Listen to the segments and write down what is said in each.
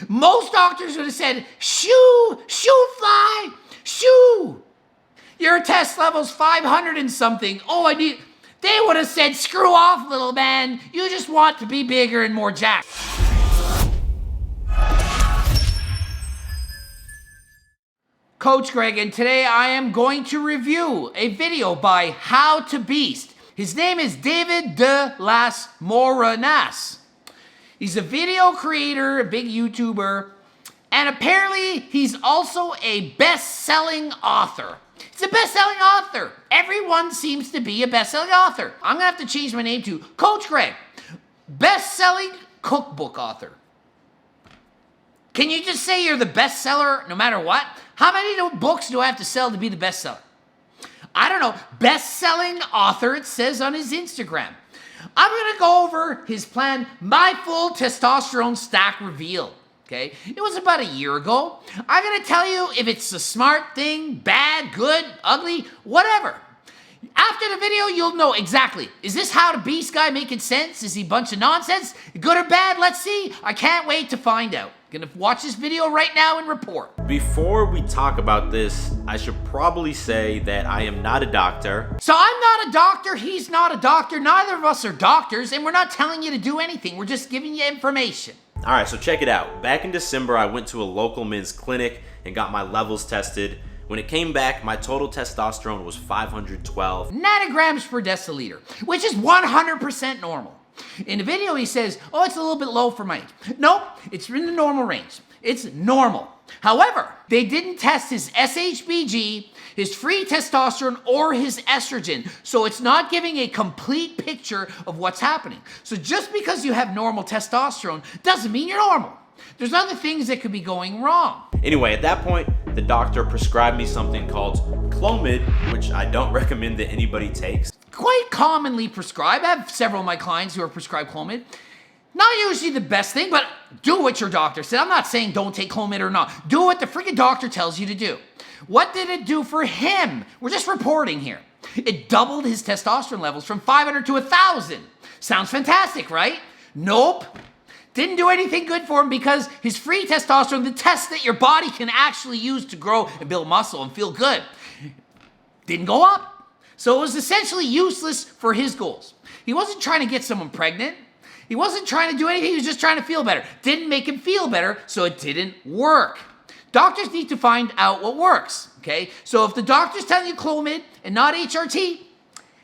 Most doctors would have said, shoo, fly, shoo. Your test level's 500 and something. They would have said, screw off, little man. You just want to be bigger and more jacked. Coach Greg, and today I am going to review a video by How to Beast. His name is David de las Morenas. He's a video creator, a big YouTuber, and apparently he's also a best-selling author. He's a best-selling author. Everyone seems to be a best-selling author. I'm gonna have to change my name to Coach Greg, best-selling cookbook author. Can you just say you're the bestseller no matter what? How many books do I have to sell to be the bestseller? I don't know. Best-selling author, it says on his Instagram. I'm going to go over his plan, my full testosterone stack reveal. Okay? It was about a year ago. I'm going to tell you if it's a smart thing, bad, good, ugly, whatever. After the video, you'll know exactly. Is this How to Beast guy making sense? Is he a bunch of nonsense? Good or bad? Let's see. I can't wait to find out. Gonna watch this video right now and report. Before we talk about this, I should probably say that I am not a doctor. So I'm not a doctor, he's not a doctor, neither of us are doctors, and we're not telling you to do anything, we're just giving you information. Alright, so check it out. Back in December, I went to a local men's clinic and got my levels tested. When it came back, my total testosterone was 512 nanograms per deciliter, which is 100% normal. In the video, he says, oh, it's a little bit low for my age. Nope, it's in the normal range. It's normal. However, they didn't test his SHBG, his free testosterone, or his estrogen. So it's not giving a complete picture of what's happening. So just because you have normal testosterone doesn't mean you're normal. There's other things that could be going wrong. Anyway, at that point, the doctor prescribed me something called Clomid, which I don't recommend that anybody takes. Quite commonly prescribed. I have several of my clients who are prescribed Clomid. Not usually the best thing, but do what your doctor said. I'm not saying don't take Clomid or not. Do what the freaking doctor tells you to do. What did it do for him? We're just reporting here. It doubled his testosterone levels from 500 to 1,000. Sounds fantastic, right? Nope. Didn't do anything good for him because his free testosterone, the test that your body can actually use to grow and build muscle and feel good, didn't go up. So it was essentially useless for his goals. He wasn't trying to get someone pregnant. He wasn't trying to do anything. He was just trying to feel better. Didn't make him feel better, so it didn't work. Doctors need to find out what works, okay? So if the doctor's telling you Clomid and not HRT,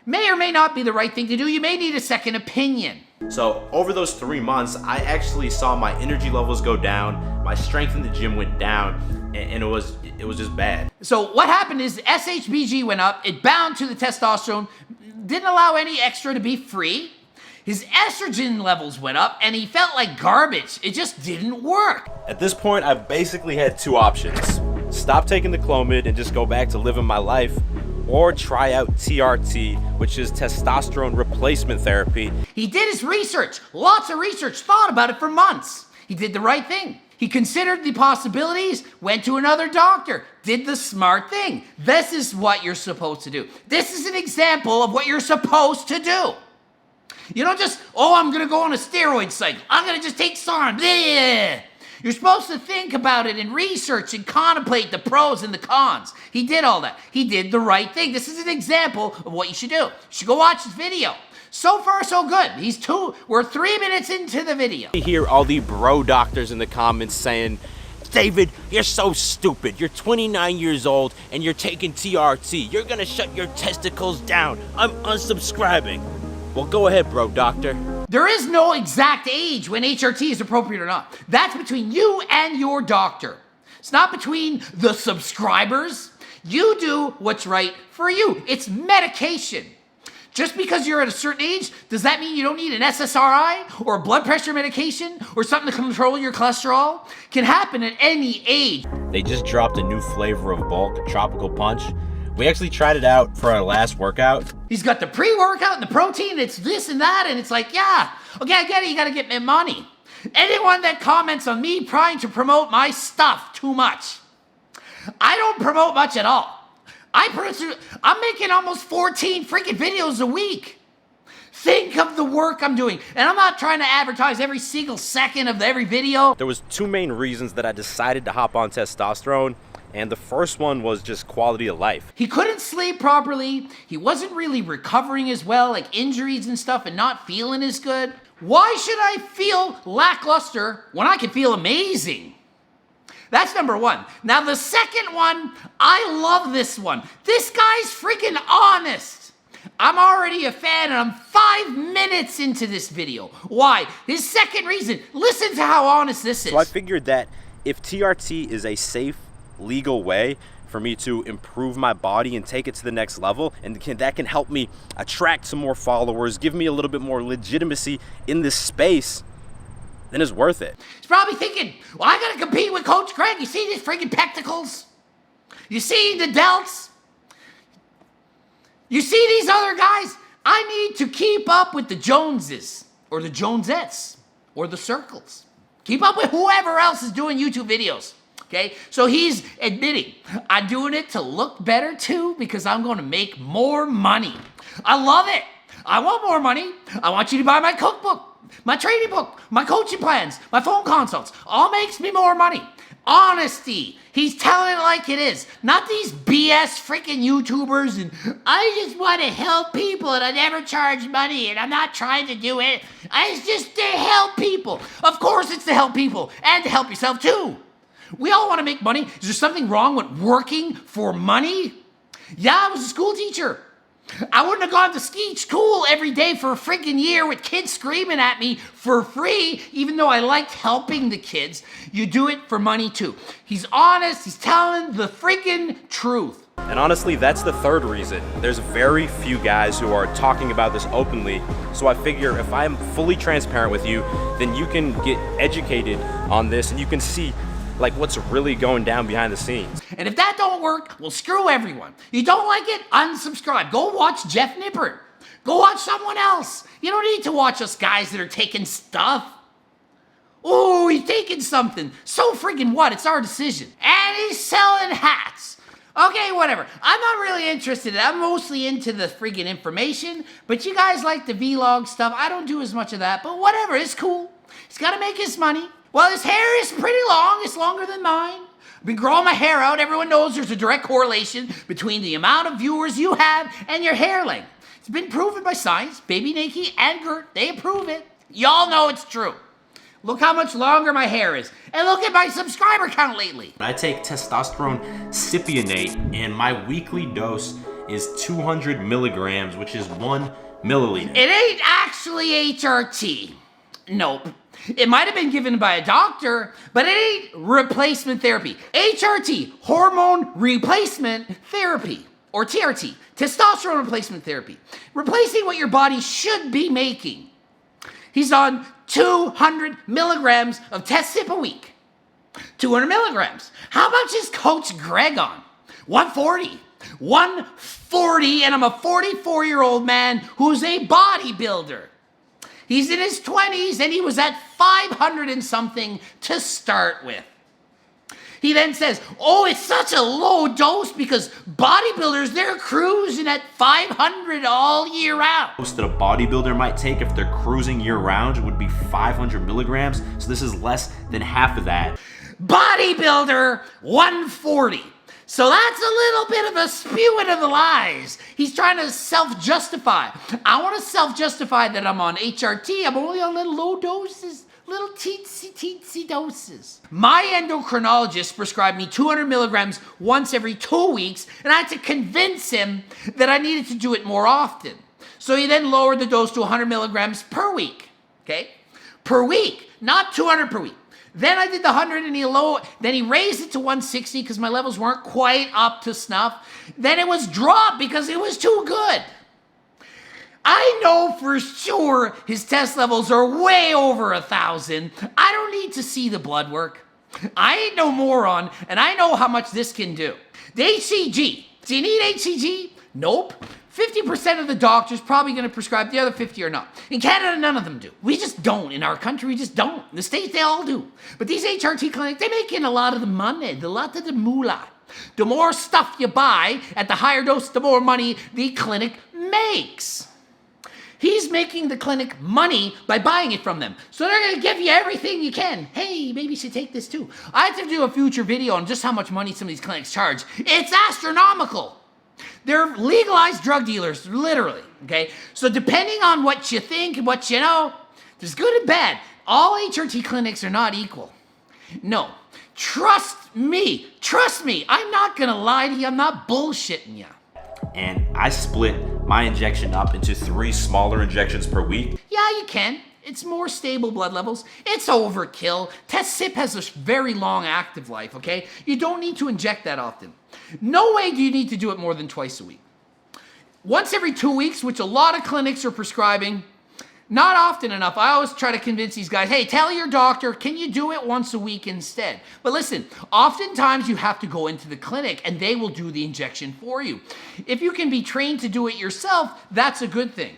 may or may not be the right thing to do. You may need a second opinion. So over those 3 months, I actually saw my energy levels go down, my strength in the gym went down, and it was just bad. So what happened is the SHBG went up, it bound to the testosterone, didn't allow any extra to be free. His estrogen levels went up and he felt like garbage. It just didn't work. At this point, I basically had two options. Stop taking the Clomid and just go back to living my life, or try out TRT, which is testosterone replacement therapy. He did his research, lots of research, thought about it for months. He did the right thing. He considered the possibilities, went to another doctor, did the smart thing. This is what you're supposed to do. This is an example of what you're supposed to do. You don't just, oh, I'm gonna go on a steroid cycle. I'm gonna just take some. Bleh. You're supposed to think about it and research and contemplate the pros and the cons. He did all that. He did the right thing. This is an example of what you should do. You should go watch this video. So far, so good. We're 3 minutes into the video. You hear all the bro doctors in the comments saying, David, you're so stupid. You're 29 years old and you're taking TRT. You're gonna shut your testicles down. I'm unsubscribing. Well, go ahead, bro doctor. There is no exact age when HRT is appropriate or not. That's between you and your doctor. It's not between the subscribers. You do what's right for you. It's medication. Just because you're at a certain age, does that mean you don't need an SSRI or a blood pressure medication or something to control your cholesterol? Can happen at any age. They just dropped a new flavor of bulk, Tropical Punch. We actually tried it out for our last workout. He's got the pre-workout and the protein, it's this and that, and it's like, yeah, okay, I get it, you gotta get me money. Anyone that comments on me trying to promote my stuff too much, I don't promote much at all. I'm making almost 14 freaking videos a week. Think of the work I'm doing. And I'm not trying to advertise every single second of every video. There was two main reasons that I decided to hop on testosterone, and the first one was just quality of life. He couldn't sleep properly. He wasn't really recovering as well, like injuries and stuff, and not feeling as good. Why should I feel lackluster when I can feel amazing? That's number one. Now the second one, I love this one. This guy's freaking honest. I'm already a fan and I'm 5 minutes into this video. Why? His second reason, listen to how honest this is. So I figured that if TRT is a safe, legal way for me to improve my body and take it to the next level, and that can help me attract some more followers, give me a little bit more legitimacy in this space, then it's worth it. He's probably thinking, well, I gotta compete with Coach Greg. You see these freaking pectacles? You see the delts? You see these other guys? I need to keep up with the Joneses, or the Jonesettes, or the Circles. Keep up with whoever else is doing YouTube videos. Okay, so he's admitting, I'm doing it to look better too because I'm going to make more money. I love it. I want more money. I want you to buy my cookbook, my training book, my coaching plans, my phone consults. All makes me more money. Honesty. He's telling it like it is. Not these BS freaking YouTubers and I just want to help people and I never charge money and I'm not trying to do it. It's just to help people. Of course it's to help people and to help yourself too. We all want to make money. Is there something wrong with working for money? Yeah, I was a school teacher. I wouldn't have gone to school every day for a freaking year with kids screaming at me for free, even though I liked helping the kids. You do it for money too. He's honest. He's telling the freaking truth. And honestly, that's the third reason. There's very few guys who are talking about this openly, so I figure if I'm fully transparent with you, then you can get educated on this and you can see like what's really going down behind the scenes. And if that don't work, well, screw everyone. You don't like it? Unsubscribe. Go watch Jeff Nippert. Go watch someone else. You don't need to watch us guys that are taking stuff. Oh, he's taking something. So freaking what? It's our decision. And he's selling hats. Okay, whatever. I'm not really interested. I'm mostly into the freaking information, but you guys like the vlog stuff. I don't do as much of that, but whatever. It's cool. He's got to make his money. Well, his hair is pretty long. It's longer than mine. I've been growing my hair out. Everyone knows there's a direct correlation between the amount of viewers you have and your hair length. It's been proven by science. Baby Nikki and Gert, they approve it. Y'all know it's true. Look how much longer my hair is. And look at my subscriber count lately. I take testosterone cypionate, and my weekly dose is 200 milligrams, which is 1 milliliter. It ain't actually HRT. Nope. It might have been given by a doctor, but it ain't replacement therapy. HRT, hormone replacement therapy, or TRT, testosterone replacement therapy. Replacing what your body should be making. He's on 200 milligrams of Test-Sip a week. 200 milligrams. How much is Coach Greg on? 140. 140, and I'm a 44-year-old man who's a bodybuilder. He's in his 20s and he was at 500 and something to start with. He then says, oh, it's such a low dose because bodybuilders, they're cruising at 500 all year round. Most that a bodybuilder might take if they're cruising year round would be 500 milligrams. So this is less than half of that. Bodybuilder, 140. So that's a little bit of a spewing of the lies. He's trying to self-justify. I want to self-justify that I'm on HRT. I'm only on little low doses, little teensy doses. My endocrinologist prescribed me 200 milligrams once every 2 weeks, and I had to convince him that I needed to do it more often. So he then lowered the dose to 100 milligrams per week, okay? Per week, not 200 per week. Then I did the 100 and then he raised it to 160 because my levels weren't quite up to snuff. Then it was dropped because it was too good. I know for sure his test levels are way over 1,000. I don't need to see the blood work. I ain't no moron, and I know how much this can do. The HCG. Do you need HCG? Nope. 50% of the doctors probably going to prescribe, the other 50 are not. In Canada, none of them do. We just don't. In our country, we just don't. In the States, they all do. But these HRT clinics, they make in a lot of the money, a lot of the moolah. The more stuff you buy at the higher dose, the more money the clinic makes. He's making the clinic money by buying it from them. So they're going to give you everything you can. Hey, maybe you should take this too. I have to do a future video on just how much money some of these clinics charge. It's astronomical. They're legalized drug dealers, literally, okay? So depending on what you think and what you know, there's good and bad. All HRT clinics are not equal. No, trust me, I'm not gonna lie to you, I'm not bullshitting you. And I split my injection up into 3 smaller injections per week. Yeah, you can. It's more stable blood levels. It's overkill. Test-sip has a very long active life, okay? You don't need to inject that often. No way do you need to do it more than twice a week. Once every 2 weeks, which a lot of clinics are prescribing, not often enough. I always try to convince these guys, hey, tell your doctor, can you do it once a week instead? But listen, oftentimes you have to go into the clinic and they will do the injection for you. If you can be trained to do it yourself, that's a good thing.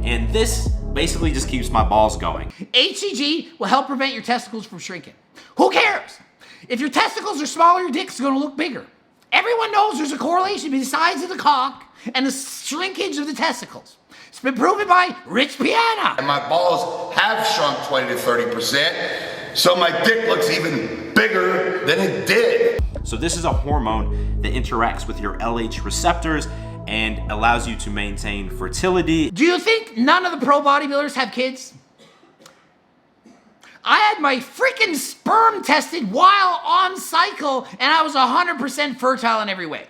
And this basically just keeps my balls going. HCG will help prevent your testicles from shrinking. Who cares? If your testicles are smaller, your dick's gonna look bigger. Everyone knows there's a correlation between the size of the cock and the shrinkage of the testicles. It's been proven by Rich Piana. And my balls have shrunk 20 to 30%, so my dick looks even bigger than it did. So this is a hormone that interacts with your LH receptors and allows you to maintain fertility. Do you think none of the pro bodybuilders have kids? I had my freaking sperm tested while on cycle and I was 100% fertile in every way.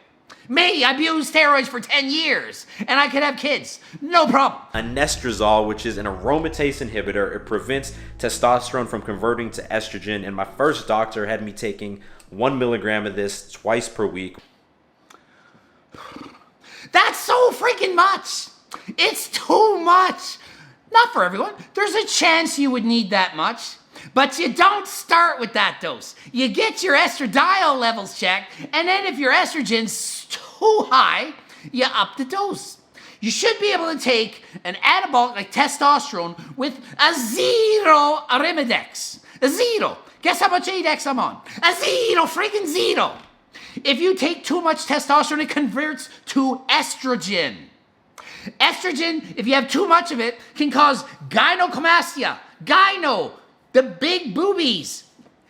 Me, I've used steroids for 10 years and I could have kids, no problem. Anastrozole, which is an aromatase inhibitor, it prevents testosterone from converting to estrogen, and my first doctor had me taking 1 milligram of this twice per week. That's so freaking much. It's too much. Not for everyone. There's a chance you would need that much. But you don't start with that dose. You get your estradiol levels checked, and then if your estrogen's too high, you up the dose. You should be able to take an anabolic like testosterone with a 0 Arimidex. A 0. Guess how much ADEX I'm on? A 0, freaking 0. If you take too much testosterone, it converts to estrogen. Estrogen, if you have too much of it, can cause gynecomastia. Gyno, the big boobies.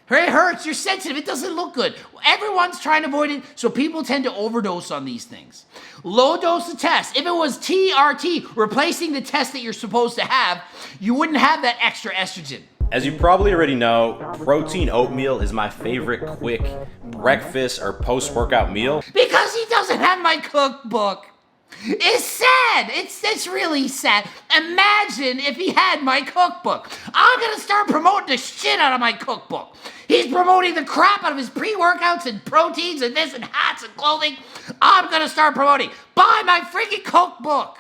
It hurts, you're sensitive, it doesn't look good. Everyone's trying to avoid it, so people tend to overdose on these things. Low dose of test. If it was TRT, replacing the test that you're supposed to have, you wouldn't have that extra estrogen. As you probably already know, protein oatmeal is my favorite quick breakfast or post-workout meal. Because he doesn't have my cookbook. It's sad. It's really sad. Imagine if he had my cookbook. I'm gonna start promoting the shit out of my cookbook. He's promoting the crap out of his pre-workouts and proteins and this and hats and clothing. I'm gonna start promoting. Buy my freaking cookbook.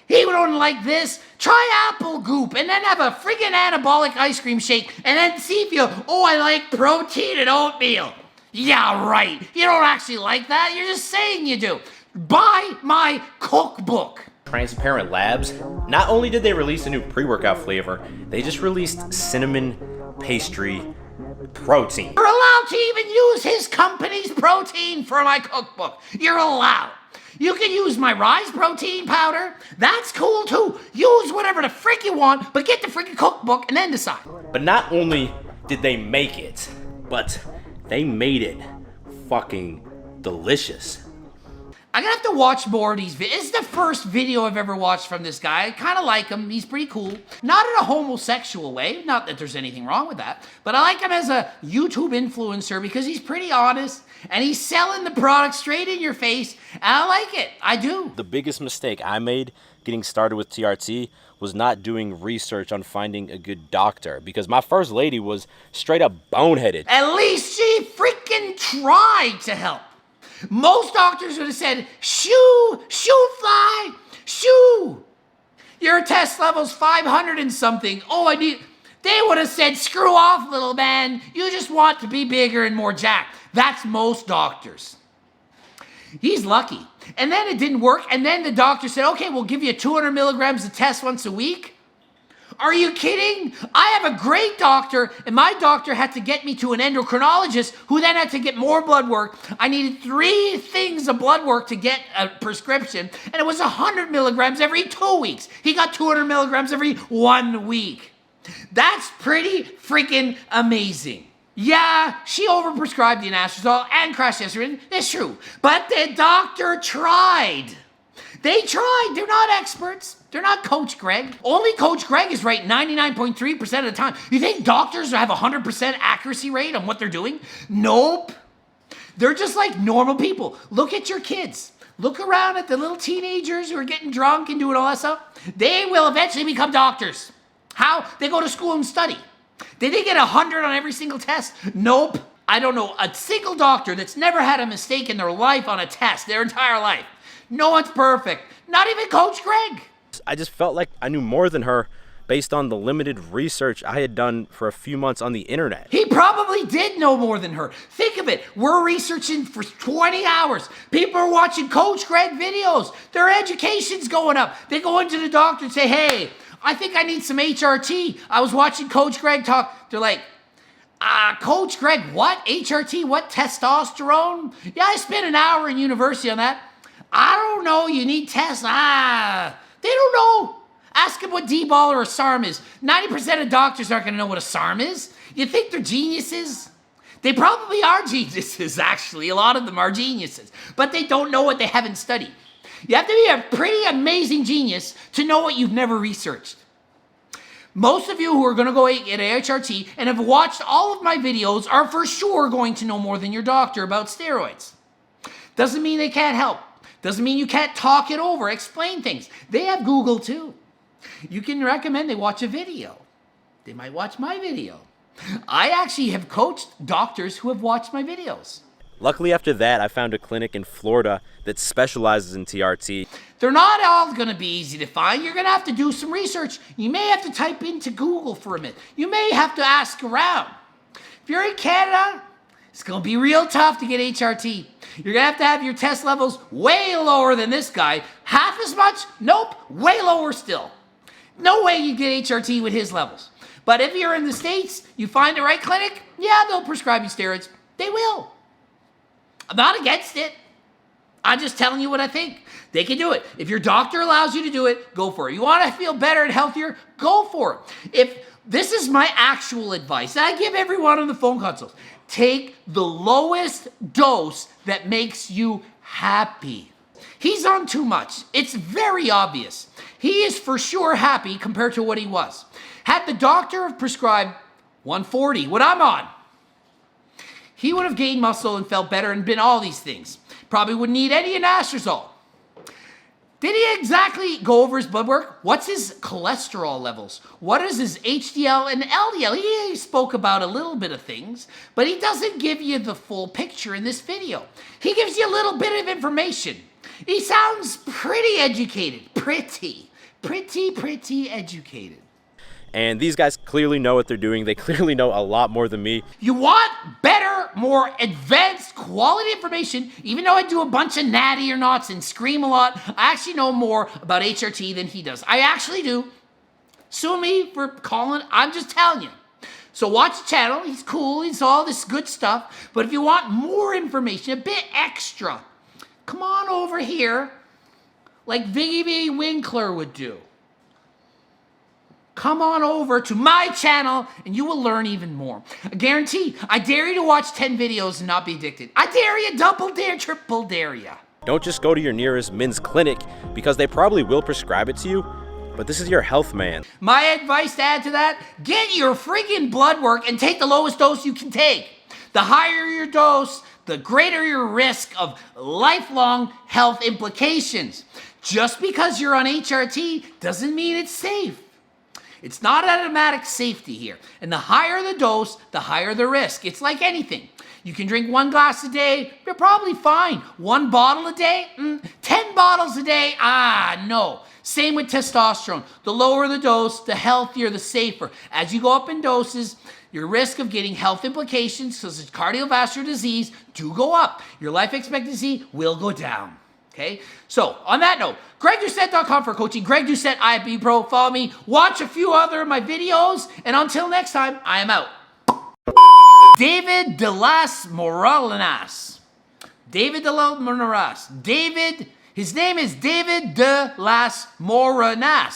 He would only like this. Try apple goop and then have a freaking anabolic ice cream shake and then see if you, oh, I like protein and oatmeal. Yeah, right. You don't actually like that. You're just saying you do. Buy my cookbook. Transparent Labs, not only did they release a new pre-workout flavor, they just released cinnamon pastry protein. You're allowed to even use his company's protein for my cookbook. You're allowed. You can use my rice protein powder. That's cool too. Use whatever the frick you want, but get the freaking cookbook and then decide. But not only did they make it, but they made it fucking delicious. I'm gonna have to watch more of these videos. This is the first video I've ever watched from this guy. I kind of like him. He's pretty cool. Not in a homosexual way. Not that there's anything wrong with that. But I like him as a YouTube influencer because he's pretty honest and he's selling the product straight in your face. And I like it. I do. The biggest mistake I made getting started with TRT was not doing research on finding a good doctor, because my first lady was straight up boneheaded. At least she freaking tried to help. Most doctors would have said, shoo, fly, shoo. Your test level's 500 and something. Oh, they would have said, screw off, little man. You just want to be bigger and more jacked. That's most doctors. He's lucky. And then it didn't work. And then the doctor said, okay, we'll give you 200 milligrams of test once a week. Are you kidding? I have a great doctor, and my doctor had to get me to an endocrinologist who then had to get more blood work. I needed 3 things of blood work to get a prescription, and it was 100 milligrams every 2 weeks. He got 200 milligrams every 1 week. That's pretty freaking amazing. Yeah, she overprescribed the anastrozole and crashesserin. It's true. But the doctor tried. They tried. They're not experts. They're not Coach Greg. Only Coach Greg is right 99.3% of the time. You think doctors have a 100% accuracy rate on what they're doing? Nope. They're just like normal people. Look at your kids. Look around at the little teenagers who are getting drunk and doing all that stuff. They will eventually become doctors. How? They go to school and study. Did they get 100 on every single test? Nope. I don't know a single doctor that's never had a mistake in their life on a test, their entire life. No one's perfect. Not even Coach Greg. I just felt like I knew more than her based on the limited research I had done for a few months on the internet. He probably did know more than her. Think of it. We're researching for 20 hours. People are watching Coach Greg videos. Their education's going up. They go into the doctor and say, hey, I think I need some HRT. I was watching Coach Greg talk. They're like, Coach Greg, what? HRT? What? Testosterone? Yeah, I spent an hour in university on that. I don't know. You need tests. They don't know. Ask them what D-ball or a SARM is. 90% of doctors aren't going to know what a SARM is. You think they're geniuses? They probably are geniuses, actually. A lot of them are geniuses. But they don't know what they haven't studied. You have to be a pretty amazing genius to know what you've never researched. Most of you who are going to go get HRT and have watched all of my videos are for sure going to know more than your doctor about steroids. Doesn't mean they can't help. Doesn't mean you can't talk it over, explain things. They have Google too. You can recommend they watch a video. They might watch my video. I actually have coached doctors who have watched my videos. Luckily, after that, I found a clinic in Florida that specializes in TRT. They're not all going to be easy to find. You're going to have to do some research. You may have to type into Google for a minute. You may have to ask around. If you're in Canada, it's going to be real tough to get HRT. You're going to have your test levels way lower than this guy. Half as much? Nope. Way lower still. No way you get HRT with his levels. But if you're in the States, you find the right clinic, yeah, they'll prescribe you steroids. They will. I'm not against it. I'm just telling you what I think. They can do it. If your doctor allows you to do it, go for it. You want to feel better and healthier? Go for it. If this is my actual advice, I give everyone on the phone consults. Take the lowest dose that makes you happy. He's on too much. It's very obvious. He is for sure happy compared to what he was. Had the doctor have prescribed 140, what I'm on, he would have gained muscle and felt better and been all these things. Probably wouldn't need any anastrozole. Did he exactly go over his blood work? What's his cholesterol levels? What is his HDL and LDL? He spoke about a little bit of things, but he doesn't give you the full picture in this video. He gives you a little bit of information. He sounds pretty educated. Pretty educated. And these guys clearly know what they're doing. They clearly know a lot more than me. You want better, more advanced quality information, even though I do a bunch of natty or nots and scream a lot, I actually know more about HRT than he does. I actually do. Sue me for calling, I'm just telling you. So watch the channel, he's cool, he's all this good stuff, but if you want more information, a bit extra, come on over here, like Viggy V. Winkler would do. Come on over to my channel and you will learn even more. I guarantee, I dare you to watch 10 videos and not be addicted. I dare you, double dare, triple dare you. Don't just go to your nearest men's clinic because they probably will prescribe it to you, but this is your health man. My advice to add to that, get your freaking blood work and take the lowest dose you can take. The higher your dose, the greater your risk of lifelong health implications. Just because you're on HRT doesn't mean it's safe. It's not automatic safety here. And the higher the dose, the higher the risk. It's like anything. You can drink 1 glass a day, you're probably fine. 1 bottle a day? 10 bottles a day? No. Same with testosterone. The lower the dose, the healthier, the safer. As you go up in doses, your risk of getting health implications, such as cardiovascular disease, do go up. Your life expectancy will go down. Okay? So, on that note, GregDoucette.com for coaching. Greg Doucette, IFB Pro. Follow me. Watch a few other of my videos. And until next time, I am out. David de las Moralenas. David de las Moralenas. His name is David de las Morenas.